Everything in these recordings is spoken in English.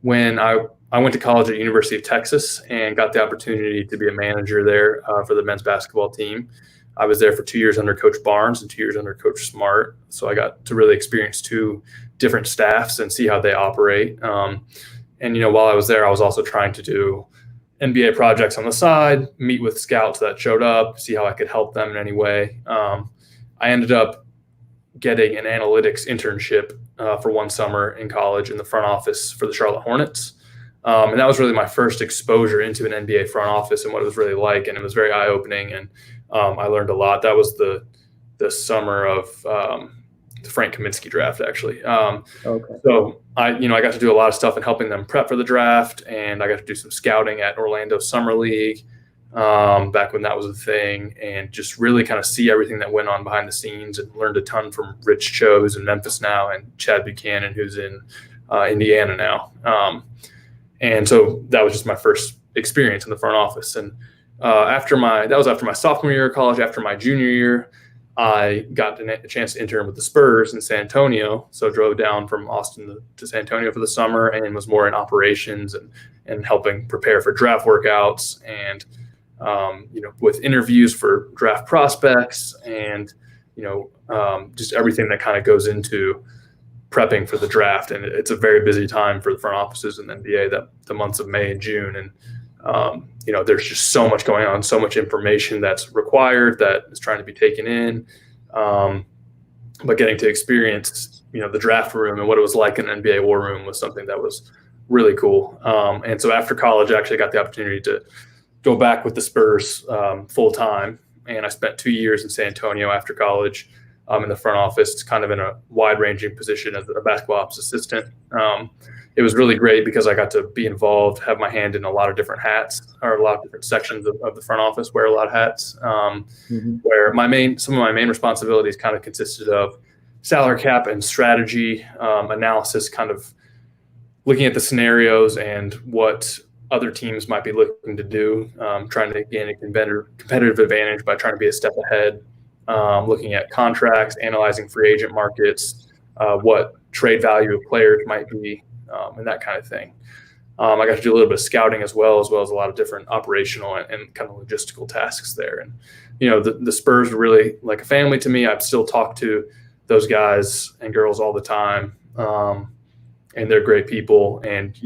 when I went to college at University of Texas and got the opportunity to be a manager there for the men's basketball team. I was there for 2 years under Coach Barnes and 2 years under Coach Smart. So I got to really experience two different staffs and see how they operate. And, while I was there, I was also trying to do NBA projects on the side, meet with scouts that showed up, see how I could help them in any way. I ended up getting an analytics internship for one summer in college in the front office for the Charlotte Hornets. And that was really my first exposure into an NBA front office and what it was really like. And it was very eye-opening, and I learned a lot. That was the summer of the Frank Kaminsky draft, actually. Okay. So I got to do a lot of stuff in helping them prep for the draft, and I got to do some scouting at Orlando Summer League back when that was a thing, and just really kind of see everything that went on behind the scenes, and learned a ton from Rich Cho, who's in Memphis now, and Chad Buchanan, who's in Indiana now. And so that was just my first experience in the front office. And after my sophomore year of college, after my junior year, I got a chance to intern with the Spurs in San Antonio. So I drove down from Austin to San Antonio for the summer and was more in operations and helping prepare for draft workouts and, with interviews for draft prospects and, just everything that kind of goes into prepping for the draft. And it's a very busy time for the front offices in the NBA, that the months of May and June. And, there's just so much going on, so much information that's required that is trying to be taken in. But getting to experience, the draft room and what it was like in an NBA war room was something that was really cool. And so after college, I actually got the opportunity to go back with the Spurs full time. And I spent 2 years in San Antonio after college in the front office, kind of in a wide-ranging position as a basketball ops assistant. It was really great because I got to be involved, have my hand in a lot of different hats, or a lot of different sections of the front office, wear a lot of hats, where some of my main responsibilities kind of consisted of salary cap and strategy analysis, kind of looking at the scenarios and what other teams might be looking to do, trying to gain a competitive advantage by trying to be a step ahead, looking at contracts, analyzing free agent markets, what trade value of players might be, and that kind of thing. I got to do a little bit of scouting as well as a lot of different operational and kind of logistical tasks there. And, the Spurs were really like a family to me. I've still talked to those guys and girls all the time, and they're great people. And,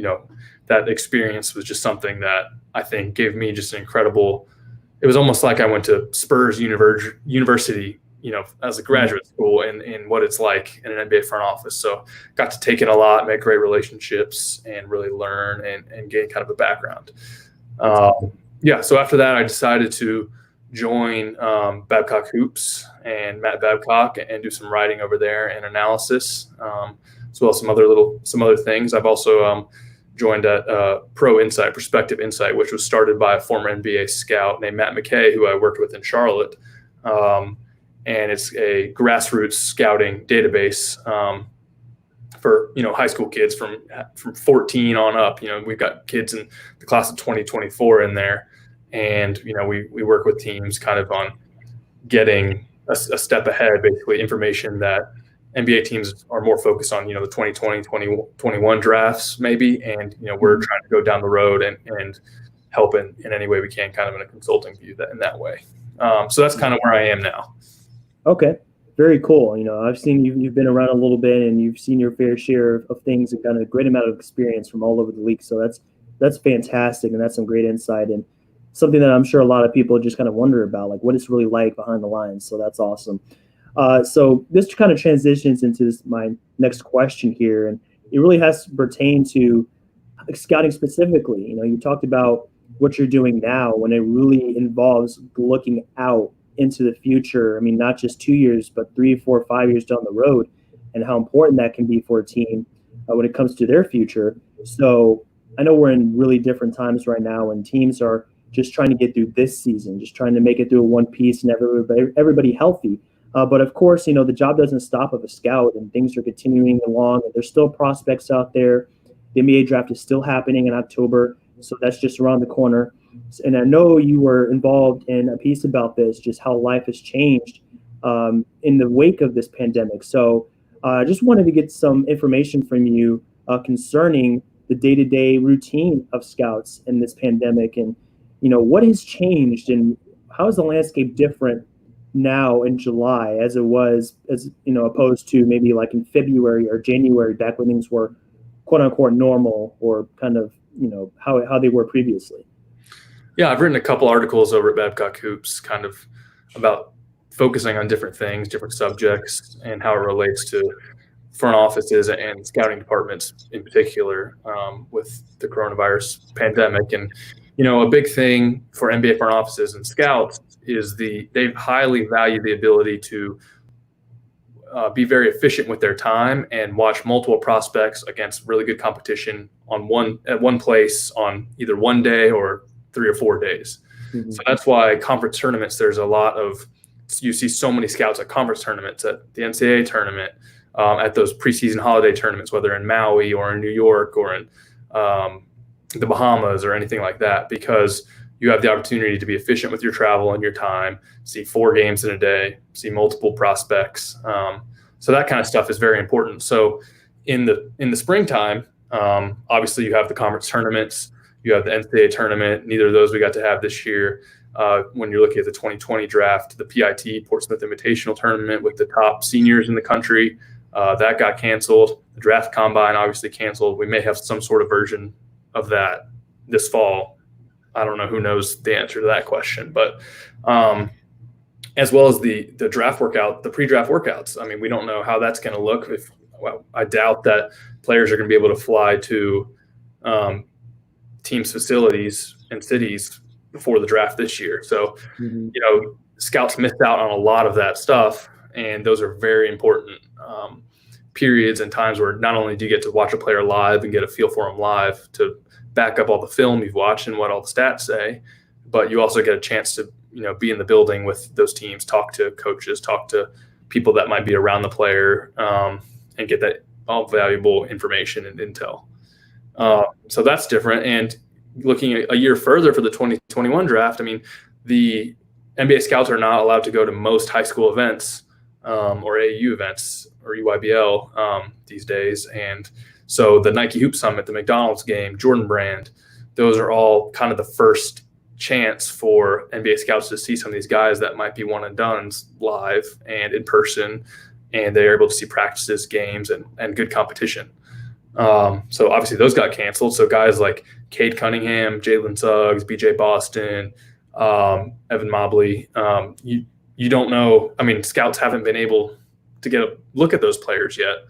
that experience was just something that I think gave me just an incredible – it was almost like I went to Spurs University, as a graduate school in what it's like in an NBA front office. So got to take in a lot, make great relationships, and really learn and gain kind of a background. So after that, I decided to join Babcock Hoops and Matt Babcock and do some writing over there and analysis, as well as some other things. I've also joined at Perspective Insight, which was started by a former NBA scout named Matt McKay, who I worked with in Charlotte. And it's a grassroots scouting database for high school kids from 14 on up. We've got kids in the class of 2024 in there, and we work with teams kind of on getting a step ahead, basically information that NBA teams are more focused on, the 2020, 2021 drafts maybe, and we're trying to go down the road and help in any way we can, kind of in a consulting view in that way. So that's kind of where I am now. Okay, very cool. I've seen you've been around a little bit, and you've seen your fair share of things and got a great amount of experience from all over the league. So that's fantastic, and that's some great insight and something that I'm sure a lot of people just kind of wonder about, like what it's really like behind the lines. So that's awesome. So this kind of transitions into my next question here, and it really has to pertain to scouting specifically. You talked about what you're doing now when it really involves looking out into the future. I mean, not just 2 years, but 3, 4, 5 years down the road, and how important that can be for a team when it comes to their future. So I know we're in really different times right now, and teams are just trying to get through this season, just trying to make it through one piece and everybody healthy. But of course, the job doesn't stop of a scout, and things are continuing along, and there's still prospects out there. The NBA draft is still happening in October, so that's just around the corner. And I know you were involved in a piece about this, just how life has changed in the wake of this pandemic. So I just wanted to get some information from you concerning the day-to-day routine of scouts in this pandemic, and what has changed, and how is the landscape different now in July as it was, as opposed to maybe like in February or January, back when things were quote unquote normal, or kind of how they were previously? Yeah, I've written a couple articles over at Babcock Hoops, kind of about focusing on different things, different subjects, and how it relates to front offices and scouting departments in particular, with the coronavirus pandemic. And a big thing for NBA front offices and scouts is they highly value the ability to be very efficient with their time and watch multiple prospects against really good competition at one place on either one day or 3 or 4 days. Mm-hmm. So that's why conference tournaments, you see so many scouts at conference tournaments, at the NCAA tournament, at those preseason holiday tournaments, whether in Maui or in New York or in the Bahamas or anything like that, because you have the opportunity to be efficient with your travel and your time, see 4 games in a day, see multiple prospects. So that kind of stuff is very important. So in the springtime, obviously you have the conference tournaments, you have the NCAA tournament. Neither of those we got to have this year. When you're looking at the 2020 draft, the PIT, Portsmouth Invitational Tournament with the top seniors in the country, that got canceled. The draft combine obviously canceled. We may have some sort of version of that this fall. I don't know, who knows the answer to that question, but as well as the draft workout, the pre-draft workouts. I mean, we don't know how that's going to look. I doubt that players are going to be able to fly to teams' facilities and cities before the draft this year. So, scouts missed out on a lot of that stuff, and those are very important periods and times where not only do you get to watch a player live and get a feel for them live to back up all the film you've watched and what all the stats say, but you also get a chance to be in the building with those teams, talk to coaches, talk to people that might be around the player, and get that all valuable information and intel. So that's different. And looking a year further for the 2021 draft, I mean, the NBA scouts are not allowed to go to most high school events or AAU events or EYBL these days. And so the Nike Hoop Summit, the McDonald's game, Jordan Brand, those are all kind of the first chance for NBA scouts to see some of these guys that might be one and dones live and in person, and they're able to see practices, games, and good competition. So obviously those got canceled. So guys like Cade Cunningham, Jalen Suggs, BJ Boston, Evan Mobley, you don't know. I mean, scouts haven't been able to get a look at those players yet.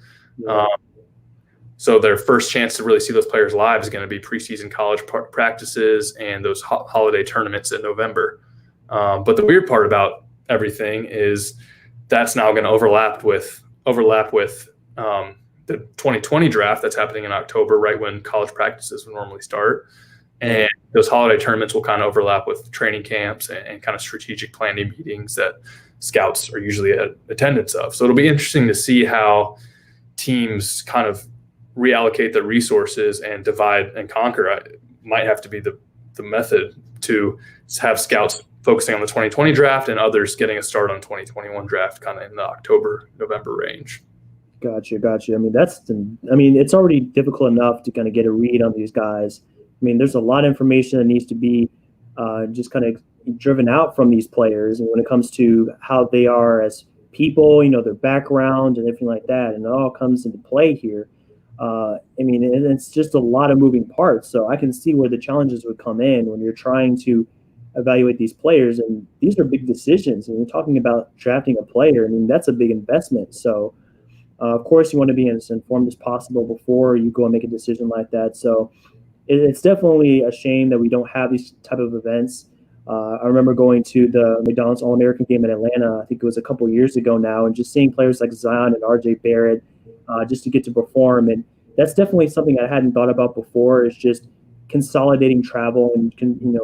So their first chance to really see those players live is going to be preseason college practices and those holiday tournaments in November. But the weird part about everything is that's now going to overlap with the 2020 draft that's happening in October, right when college practices would normally start. And those holiday tournaments will kind of overlap with training camps and kind of strategic planning meetings that scouts are usually at attendance of. So it'll be interesting to see how teams kind of reallocate their resources and divide and conquer. It might have to be the method to have scouts focusing on the 2020 draft and others getting a start on 2021 draft kind of in the October, November range. Gotcha. I mean, it's already difficult enough to kind of get a read on these guys. I mean, there's a lot of information that needs to be just kind of driven out from these players, and when it comes to how they are as people, their background and everything like that, and it all comes into play here. I mean, and it's just a lot of moving parts. So I can see where the challenges would come in when you're trying to evaluate these players, and these are big decisions. And you're talking about drafting a player. I mean, that's a big investment. So of course, you want to be as informed as possible before you go and make a decision like that. So it's definitely a shame that we don't have these type of events. I remember going to the McDonald's All-American game in Atlanta, I think it was a couple years ago now, and just seeing players like Zion and RJ Barrett just to get to perform. And that's definitely something I hadn't thought about before, is just consolidating travel and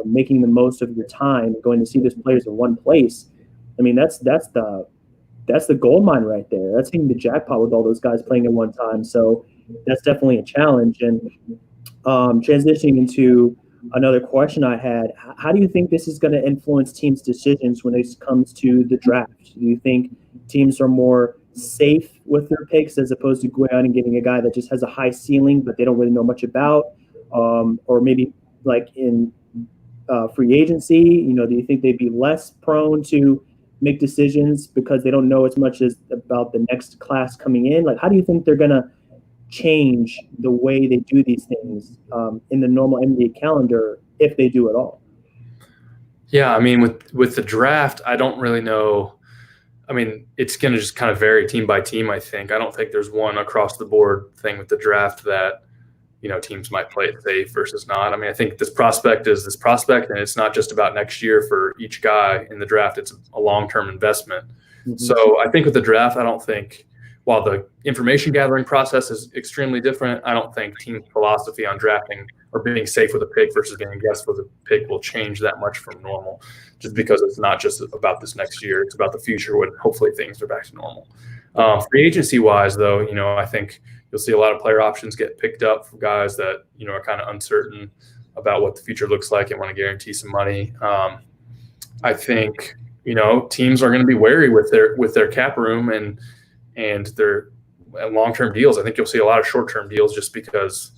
making the most of your time, going to see these players in one place. I mean, that's the gold mine right there. That's hitting the jackpot with all those guys playing at one time. So that's definitely a challenge. And transitioning into another question I had, how do you think this is going to influence teams' decisions when it comes to the draft? Do you think teams are more safe with their picks as opposed to going out and getting a guy that just has a high ceiling but they don't really know much about, or maybe like in free agency, do you think they'd be less prone to make decisions because they don't know as much as about the next class coming in? Like, how do you think they're going to change the way they do these things in the normal NBA calendar, if they do at all? Yeah, I mean, with the draft, I don't really know. I mean, it's going to just kind of vary team by team, I think. I don't think there's one across the board thing with the draft that, teams might play it safe versus not. I mean, I think this prospect is this prospect, and it's not just about next year for each guy in the draft. It's a long-term investment. Mm-hmm. So I think with the draft, I don't think, while the information gathering process is extremely different, I don't think team philosophy on drafting or being safe with a pick versus being aggressive with a pick will change that much from normal, just because it's not just about this next year. It's about the future when hopefully things are back to normal. Free agency-wise, though, I think you'll see a lot of player options get picked up for guys that, are kind of uncertain about what the future looks like and want to guarantee some money. I think, teams are going to be wary with their cap room and their long-term deals. I think you'll see a lot of short-term deals just because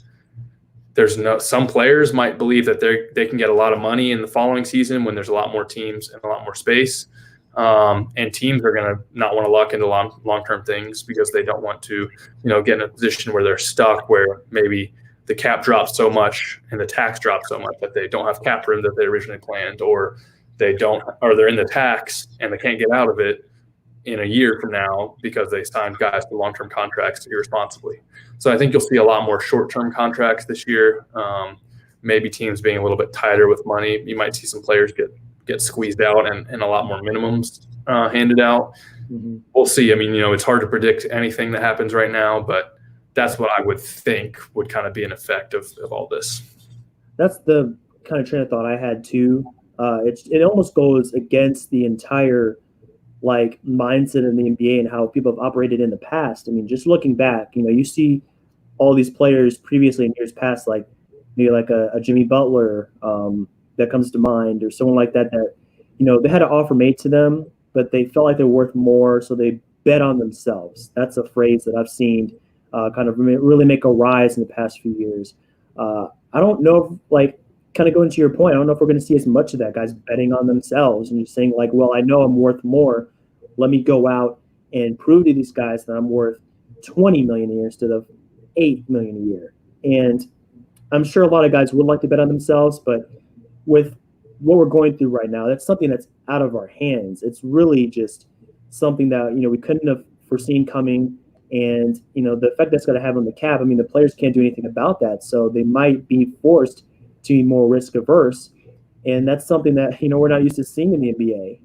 some players might believe that they can get a lot of money in the following season when there's a lot more teams and a lot more space. And teams are going to not want to lock into long-term things because they don't want to, get in a position where they're stuck, where maybe the cap drops so much and the tax drops so much that they don't have cap room that they originally planned, or they're in the tax and they can't get out of it in a year from now because they signed guys to long-term contracts irresponsibly. So I think you'll see a lot more short-term contracts this year. Maybe teams being a little bit tighter with money. You might see some players get squeezed out and a lot more minimums handed out. Mm-hmm. We'll see. I mean, it's hard to predict anything that happens right now, but that's what I would think would kind of be an effect of all this. That's the kind of train of thought I had too. It almost goes against the entire mindset in the NBA and how people have operated in the past. I mean, just looking back, you see all these players previously in years past, maybe a Jimmy Butler that comes to mind, or someone like that, they had an offer made to them, but they felt like they're worth more, so they bet on themselves. That's a phrase that I've seen kind of really make a rise in the past few years. I don't know if, kind of going to your point, I don't know if we're going to see as much of that, guys betting on themselves and just saying well, I know I'm worth more. Let me go out and prove to these guys that I'm worth $20 million a year instead of $8 million a year. And I'm sure a lot of guys would like to bet on themselves, but with what we're going through right now, that's something that's out of our hands. It's really just something that, we couldn't have foreseen coming. And, the effect that's going to have on the cap, I mean, the players can't do anything about that. So they might be forced to be more risk averse. And that's something that, we're not used to seeing in the NBA.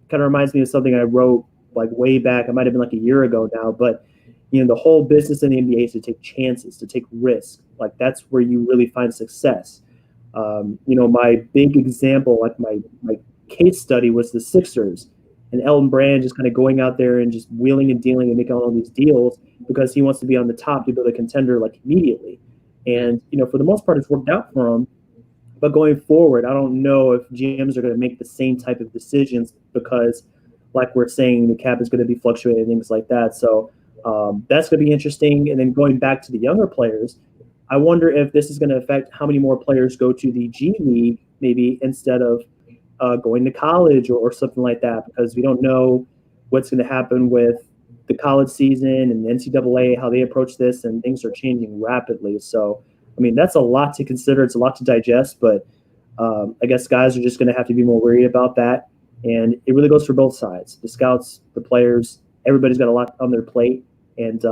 Kind of reminds me of something I wrote way back. It might have been a year ago now, but the whole business in the NBA is to take chances, to take risks. That's where you really find success. My big example, my case study was the Sixers and Elton Brand just kind of going out there and just wheeling and dealing and making all these deals because he wants to be on the top to build a contender immediately. And, for the most part, it's worked out for him. But going forward, I don't know if GMs are going to make the same type of decisions because, we're saying, the cap is going to be fluctuating and things like that. So that's going to be interesting. And then going back to the younger players, I wonder if this is going to affect how many more players go to the G League, maybe instead of going to college or something like that, because we don't know what's going to happen with the college season and the NCAA, how they approach this, and things are changing rapidly. So, I mean, that's a lot to consider. It's a lot to digest, but I guess guys are just going to have to be more worried about that. And it really goes for both sides. The scouts, the players, everybody's got a lot on their plate. And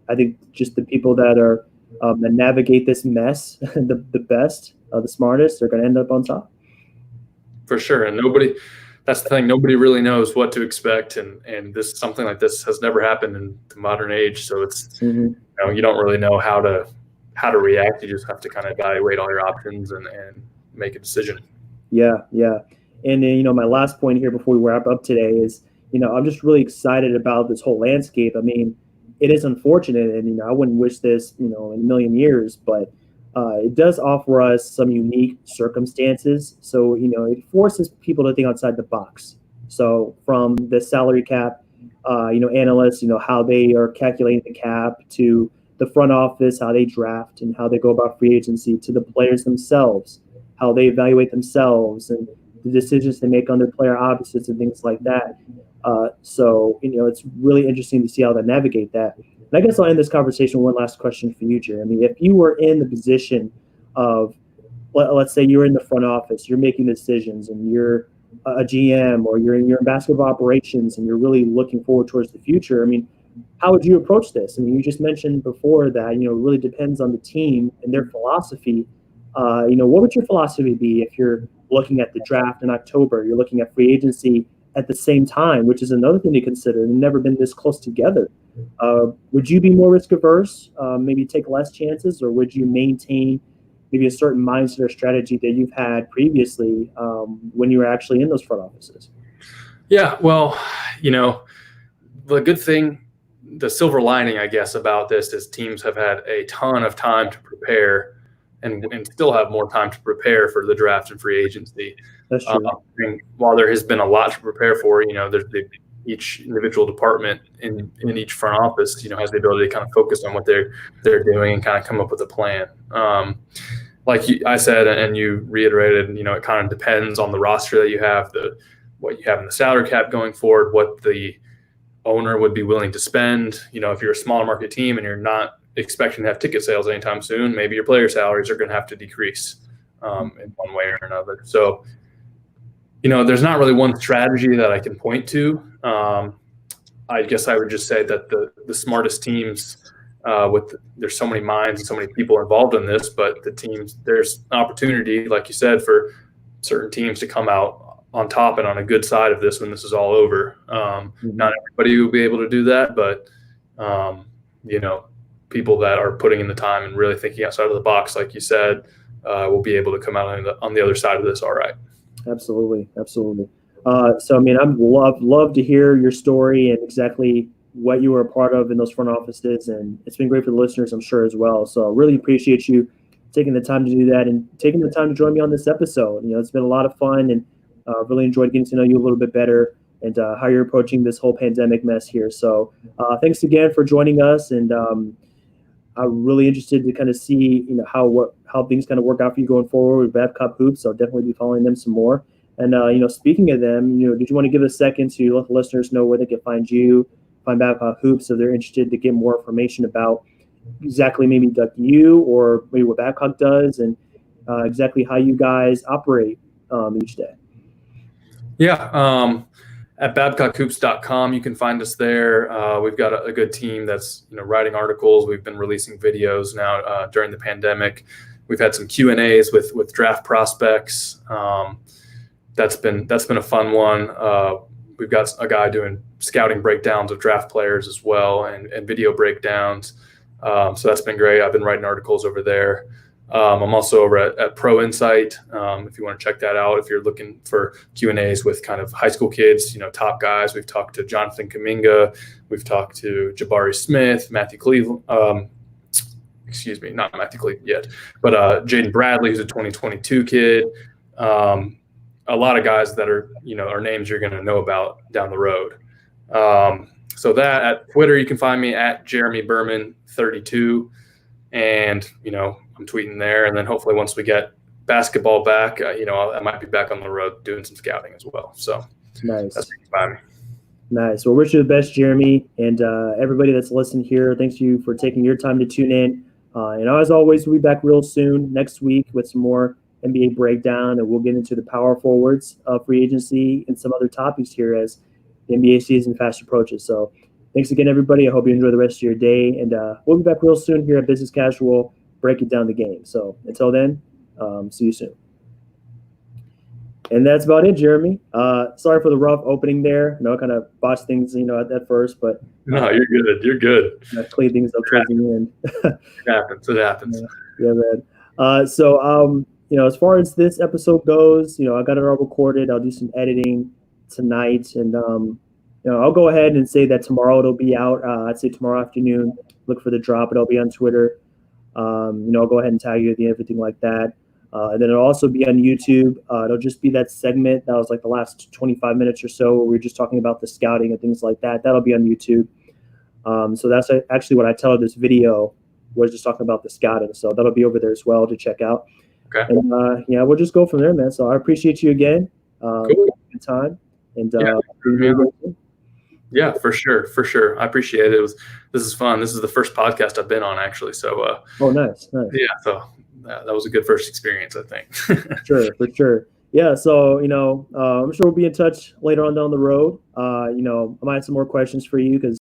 I think just the people that are that navigate this mess the best, the smartest, are going to end up on top. For sure. And that's the thing, nobody really knows what to expect. And something like this has never happened in the modern age. So it's, you don't really know how to react. You just have to kind of evaluate all your options and make a decision. Yeah. And then, my last point here before we wrap up today is, I'm just really excited about this whole landscape. I mean, it is unfortunate, and, I wouldn't wish this, in a million years, but it does offer us some unique circumstances. So, it forces people to think outside the box. So from the salary cap, analysts, how they are calculating the cap, to the front office, how they draft and how they go about free agency, to the players themselves, how they evaluate themselves and the decisions they make on their player opposites and things like that. So it's really interesting to see how they navigate that. And I guess I'll end this conversation with one last question for you, Jeremy. If you were in the position of, let's say you're in the front office, you're making decisions, and you're a GM, or you're in basketball operations, and you're really looking forward towards the future, how would you approach this? You just mentioned before that, it really depends on the team and their philosophy. What would your philosophy be if you're looking at the draft in October, you're looking at free agency at the same time, which is another thing to consider, and never been this close together? Would you be more risk averse, maybe take less chances, or would you maintain maybe a certain mindset or strategy that you've had previously when you were actually in those front offices? Yeah, well, the good thing, the silver lining, I guess, about this is teams have had a ton of time to prepare and still have more time to prepare for the draft and free agency. That's true. And while there has been a lot to prepare for, there's each individual department in each front office, has the ability to kind of focus on what they're doing and kind of come up with a plan. Like I said, and you reiterated, it kind of depends on the roster that you have, what you have in the salary cap going forward, what the owner would be willing to spend. If you're a smaller market team and you're not expecting to have ticket sales anytime soon, maybe your player salaries are going to have to decrease in one way or another. So, there's not really one strategy that I can point to. I guess I would just say that the smartest teams, there's so many minds and so many people involved in this, but the teams, there's an opportunity, like you said, for certain teams to come out on top and on a good side of this when this is all over. Not everybody will be able to do that, but people that are putting in the time and really thinking outside of the box, like you said, will be able to come out on the other side of this all right. Absolutely. So, I'd love to hear your story and exactly what you were a part of in those front offices, and it's been great for the listeners, I'm sure, as well. So I really appreciate you taking the time to do that and taking the time to join me on this episode. It's been a lot of fun, and really enjoyed getting to know you a little bit better and how you're approaching this whole pandemic mess here. So thanks again for joining us, and I'm really interested to kind of see how things kind of work out for you going forward with Babcock Hoops. So I'll definitely be following them some more. And speaking of them, did you want to give a second to let the listeners know where they can find you, find Babcock Hoops, if they're interested to get more information about exactly maybe you or maybe what Babcock does, and exactly how you guys operate each day? Yeah. At BabcockHoops.com, you can find us there. We've got a good team that's writing articles. We've been releasing videos now during the pandemic. We've had some Q&As with draft prospects. That's been a fun one. We've got a guy doing scouting breakdowns of draft players as well, and video breakdowns. So that's been great. I've been writing articles over there. I'm also over at Pro Insight. If you want to check that out, if you're looking for Q&As with kind of high school kids, top guys. We've talked to Jonathan Kuminga. We've talked to Jabari Smith, Matthew Cleveland. Not Matthew Cleveland yet, but Jaden Bradley, who's a 2022 kid. A lot of guys that are names you're going to know about down the road. So that at Twitter, you can find me at Jeremy Berman 32, and I'm tweeting there. And then hopefully once we get basketball back, I might be back on the road doing some scouting as well. So nice. That's where you can find me. Nice. Well, wish you the best, Jeremy, and everybody that's listened here. Thanks to you for taking your time to tune in. And as always, we'll be back real soon next week with some more NBA breakdown, and we'll get into the power forwards of free agency and some other topics here as the NBA season fast approaches. So thanks again, everybody. I hope you enjoy the rest of your day, and we'll be back real soon here at Business Casual, breaking down the game. So until then, see you soon. And that's about it, Jeremy. Sorry for the rough opening there. Kind of botched things, at first, but no, you're good. You're good. Clean things up towards the end. It happens. Yeah, man. So as far as this episode goes, I got it all recorded. I'll do some editing tonight, and I'll go ahead and say that tomorrow it'll be out. I'd say tomorrow afternoon. Look for the drop. It'll be on Twitter. I'll go ahead and tag you at the end, everything like that. And then it'll also be on YouTube. It'll just be that segment that was like the last 25 minutes or so where we were just talking about the scouting and things like that. That'll be on YouTube. So that's actually what I titled this video, was just talking about the scouting. So that'll be over there as well to check out. Okay. And yeah, we'll just go from there, man. So I appreciate you again. Cool. Good time. And yeah, for sure. I appreciate it. This is fun. This is the first podcast I've been on, actually. So oh, nice. Yeah, so that was a good first experience, I think. For sure. Yeah, so I'm sure we'll be in touch later on down the road. I might have some more questions for you because